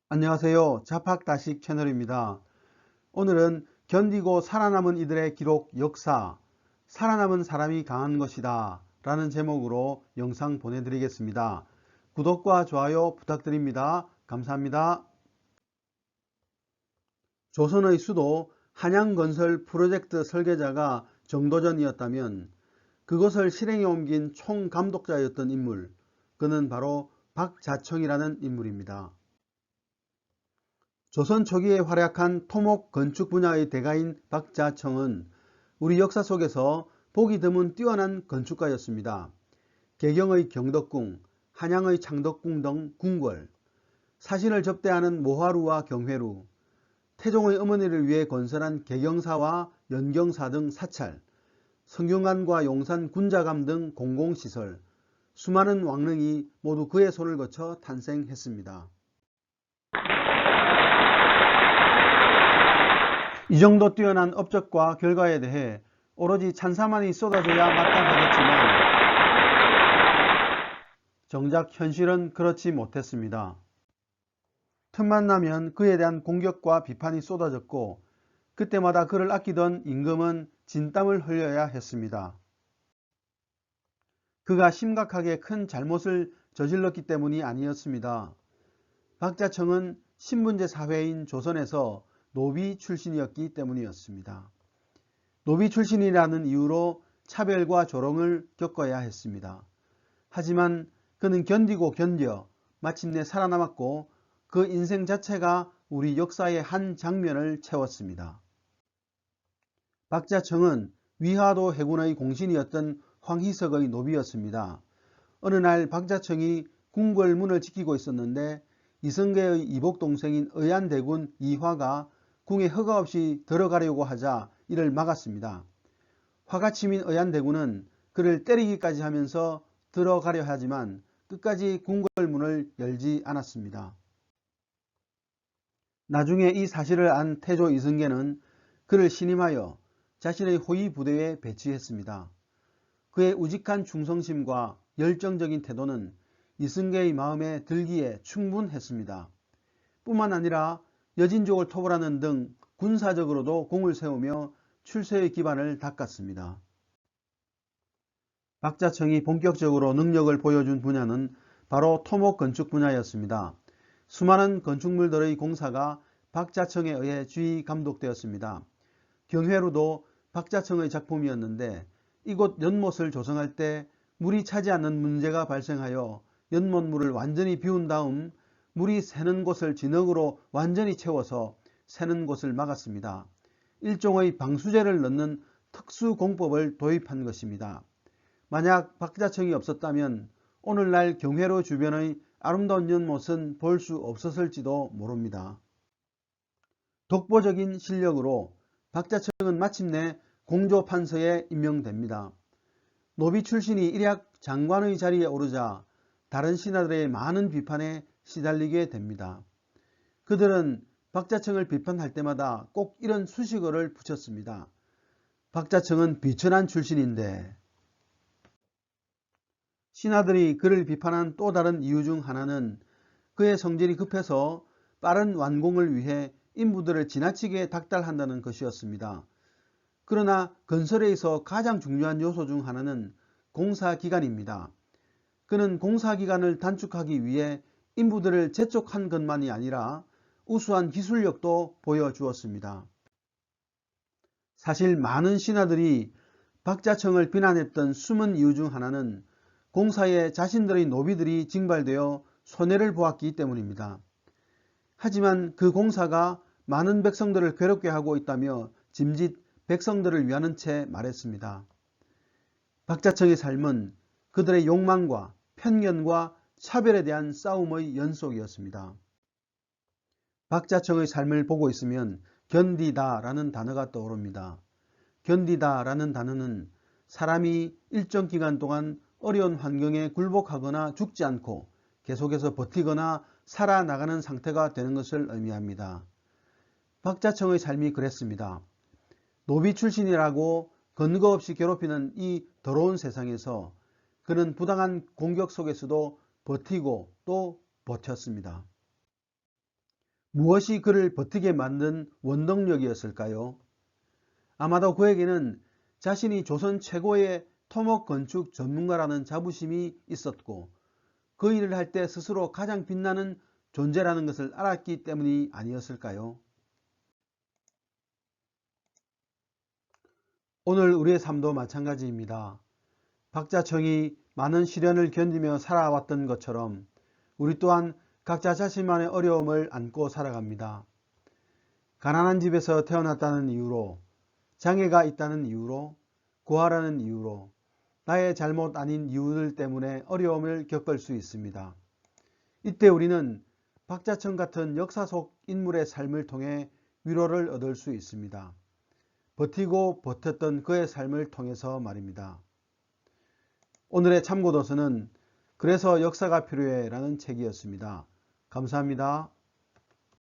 안녕하세요. 자팍다식 채널입니다. 오늘은 견디고 살아남은 이들의 기록 역사, 살아남은 사람이 강한 것이다 라는 제목으로 영상 보내드리겠습니다. 구독과 좋아요 부탁드립니다. 감사합니다. 조선의 수도 한양건설 프로젝트 설계자가 정도전이었다면 그것을 실행에 옮긴 총감독자였던 인물, 그는 바로 박자청이라는 인물입니다. 조선 초기에 활약한 토목 건축 분야의 대가인 박자청은 우리 역사 속에서 보기 드문 뛰어난 건축가였습니다. 개경의 경덕궁, 한양의 창덕궁 등 궁궐, 사신을 접대하는 모화루와 경회루, 태종의 어머니를 위해 건설한 개경사와 연경사 등 사찰, 성균관과 용산 군자감 등 공공시설, 수많은 왕릉이 모두 그의 손을 거쳐 탄생했습니다. 이 정도 뛰어난 업적과 결과에 대해 오로지 찬사만이 쏟아져야 마땅하겠지만 정작 현실은 그렇지 못했습니다. 틈만 나면 그에 대한 공격과 비판이 쏟아졌고 그때마다 그를 아끼던 임금은 진땀을 흘려야 했습니다. 그가 심각하게 큰 잘못을 저질렀기 때문이 아니었습니다. 박자청은 신분제 사회인 조선에서 노비 출신이었기 때문이었습니다. 노비 출신이라는 이유로 차별과 조롱을 겪어야 했습니다. 하지만 그는 견디고 견뎌 마침내 살아남았고 그 인생 자체가 우리 역사의 한 장면을 채웠습니다. 박자청은 위화도 해군의 공신이었던 황희석의 노비였습니다. 어느 날 박자청이 궁궐문을 지키고 있었는데 이성계의 이복 동생인 의안대군 이화가 궁에 허가 없이 들어가려고 하자 이를 막았습니다. 화가 치민 의안대군은 그를 때리기까지 하면서 들어가려 하지만 끝까지 궁궐문을 열지 않았습니다. 나중에 이 사실을 안 태조 이성계는 그를 신임하여 자신의 호위 부대에 배치했습니다. 그의 우직한 충성심과 열정적인 태도는 이성계의 마음에 들기에 충분했습니다. 뿐만 아니라 여진족을 토벌하는 등 군사적으로도 공을 세우며 출세의 기반을 닦았습니다. 박자청이 본격적으로 능력을 보여준 분야는 바로 토목 건축 분야였습니다. 수많은 건축물들의 공사가 박자청에 의해 주의 감독되었습니다. 경회루도 박자청의 작품이었는데 이곳 연못을 조성할 때 물이 차지 않는 문제가 발생하여 연못물을 완전히 비운 다음 물이 새는 곳을 진흙으로 완전히 채워서 새는 곳을 막았습니다. 일종의 방수제를 넣는 특수공법을 도입한 것입니다. 만약 박자청이 없었다면 오늘날 경회로 주변의 아름다운 연못은 볼 수 없었을지도 모릅니다. 독보적인 실력으로 박자청은 마침내 공조판서에 임명됩니다. 노비 출신이 일약 장관의 자리에 오르자 다른 신하들의 많은 비판에 시달리게 됩니다. 그들은 박자청을 비판할 때마다 꼭 이런 수식어를 붙였습니다. 박자청은 비천한 출신인데. 신하들이 그를 비판한 또 다른 이유 중 하나는 그의 성질이 급해서 빠른 완공을 위해 인부들을 지나치게 닥달한다는 것이었습니다. 그러나 건설에 있어 가장 중요한 요소 중 하나는 공사기간입니다. 그는 공사기간을 단축하기 위해 인부들을 재촉한 것만이 아니라 우수한 기술력도 보여주었습니다. 사실 많은 신하들이 박자청을 비난했던 숨은 이유 중 하나는 공사에 자신들의 노비들이 징발되어 손해를 보았기 때문입니다. 하지만 그 공사가 많은 백성들을 괴롭게 하고 있다며 짐짓 백성들을 위하는 채 말했습니다. 박자청의 삶은 그들의 욕망과 편견과 차별에 대한 싸움의 연속이었습니다. 박자청의 삶을 보고 있으면 견디다 라는 단어가 떠오릅니다. 견디다 라는 단어는 사람이 일정 기간 동안 어려운 환경에 굴복하거나 죽지 않고 계속해서 버티거나 살아나가는 상태가 되는 것을 의미합니다. 박자청의 삶이 그랬습니다. 노비 출신이라고 근거 없이 괴롭히는 이 더러운 세상에서 그는 부당한 공격 속에서도 버티고 또 버텼습니다. 무엇이 그를 버티게 만든 원동력이었을까요? 아마도 그에게는 자신이 조선 최고의 토목 건축 전문가라는 자부심이 있었고 그 일을 할 때 스스로 가장 빛나는 존재라는 것을 알았기 때문이 아니었을까요? 오늘 우리의 삶도 마찬가지입니다. 박자청이 많은 시련을 견디며 살아왔던 것처럼 우리 또한 각자 자신만의 어려움을 안고 살아갑니다. 가난한 집에서 태어났다는 이유로, 장애가 있다는 이유로, 고아라는 이유로, 나의 잘못 아닌 이유들 때문에 어려움을 겪을 수 있습니다. 이때 우리는 박자청 같은 역사 속 인물의 삶을 통해 위로를 얻을 수 있습니다. 버티고 버텼던 그의 삶을 통해서 말입니다. 오늘의 참고도서는 그래서 역사가 필요해 라는 책이었습니다. 감사합니다.